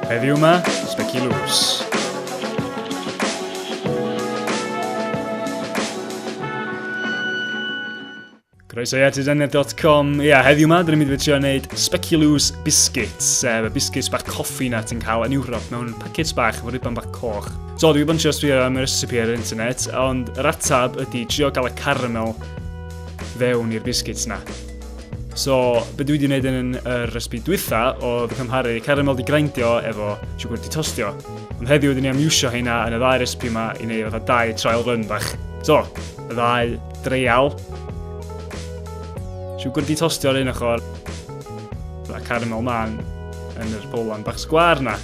Heddiw yma, Speculoos. Croeso i artisanedd.com. Ia, heddiw yma, dyn ni'n mynd i trio wneud Speculoos biscuits. Biscuits bach coffi na ti'n cael yn Ewrop mewn packets bach efo riban bach coch. So, dwi wedi sbio am y recipe ar internet, ond yr atab ydy trio gael y caramel fewn i'r biscuits na. So, be dwi wedi wneud yn y recipe dwytha oedd cymharu caramel di grindio efo siwgwr di tostio. Ond heddiw ydyn ni am iwsio hynna yn y ddau recipe yma i wneud fatha 2 trial run bach. So, y 2 dreial. Siwgwr di tostio ar un ochr. A caramel man yn yr bowlan bach sgwar na.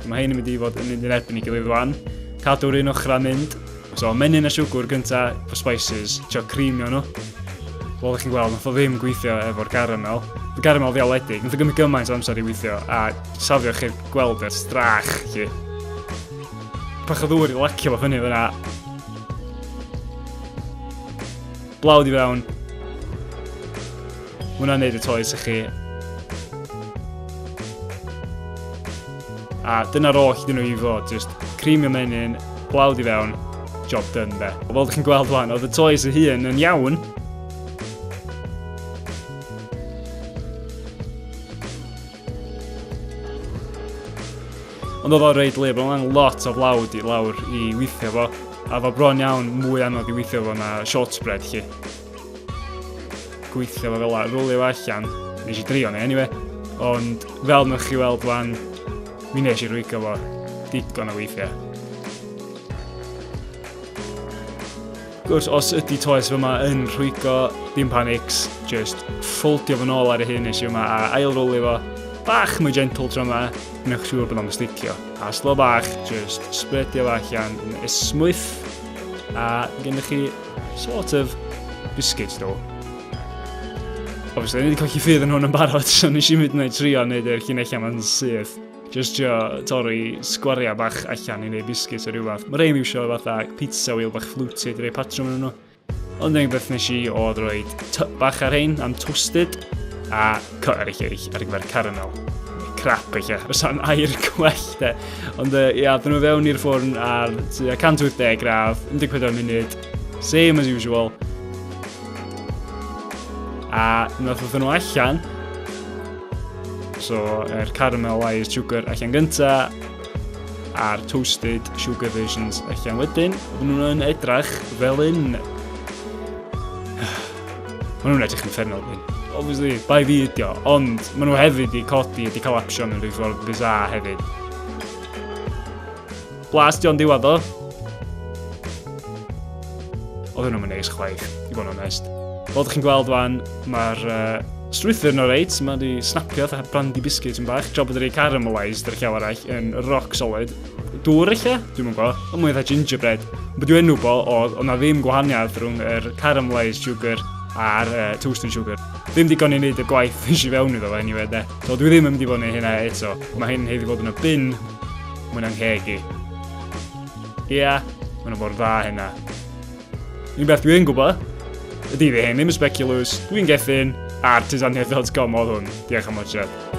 Mae hyn yn mynd i fod yn mynd yn erbyn i gilydd wan. Cadw'r un ochr a mynd. So, menyn a siwgwr gynta for spices. Tio creamio nhw. Fel ydych chi'n gweld, nath o ddim gweithio efo'r caramel. Y caramel ddiawledig, nath o gymryd gymaint o amser i weithio, a safio chi'r gweld e'r strach, chi. Bach o ddŵr i lacio fo fyny fyna. Blawd i fewn. Hwna'n neud y toes i chi. A dyna'r oll dyn nhw i fod, just creamio menyn, blawd i fewn, job done be. Fel ydych chi'n gweld wan, oedd y toes y hun yn iawn. Ond oedd o'r reid le, bod yna'n lot o flawd i lawr i weithio fo. A fo bron iawn mwy anodd i weithio fo na short spread chi. Gweithio fo fel la, rwlio allan. Nes i drio ni, anyway. Ond fel nech chi weld wan, mi nes i rwygo fo digon o weithio. Gwrs, os ydy toes fy yma yn rwygo, dim panics, just ffoldio fo nôl ar y hyn nes i yma a ail-rwlio fo. Bach mwy gentle tro yma, nech siŵr bod o'n sticio. A slo bach, just spreadio fo allan yn ysmwyth. A gennych chi sort of biscuits do. Obviously, ni wedi colli ffydd yn hwn yn barod, so nes i mynd wneud trio wneud yr llinellau ma'n syth. Just trio torri sgwaria bach allan i wneud biscuits o ryw fath. Mae rhaid mi wsio fatha pizza wheel bach fluted, rei patrwm yn nhw. Ond unig beth nes i oedd roed typ bach ar hein am toasted. A cut ar eich ar gyfer caramel. Crap eich rysa'n air gwell de. Ond ia, dyn nhw fewn i'r ffwrn ar 180 graf, 14 munud, same as usual. A nath oedd nhw allan. So, yr caramelised sugar allan gynta, a'r toasted sugar versions allan wedyn. Oedden nhw'n edrach fel un. Maen nhw'n edrych yn ffernol dyn. Obviously, bai fi ydi o, ond maen nhw hefyd i codi a di collapsio mewn rhyw ffordd bizarre hefyd. Blas di o'n diwedd o. Oedden nhw'n neis chwaith, i bod yn onest. Fel ydych chi'n gweld wan, mae'r strwythyr yn o reit, mae di snapio fatha brandy biscuit yn bach. Job ydy'r caramelised yr llaw arall yn rock solid. Dŵr eich dwi'n mwyn gwybod, ond mwy eitha gingerbread. Ond dwi'n enw bo oedd na ddim gwahaniaeth rhwng yr caramelised sugar a'r toasted sugar. Ddim digon i wneud y gwaith nes i fewn iddo fe anyway de. So dwi ddim yn mynd i fod yn hynna eto. Mae hyn hefyd fod yn y bin mwyn anghegi. Ia, mae'n fod dda hynna. Un beth dwi'n gwybod, ydy fi hyn, ddim y Speculoos, dwi'n gethin, artisanedd.com oedd hwn. Diolch am watchad.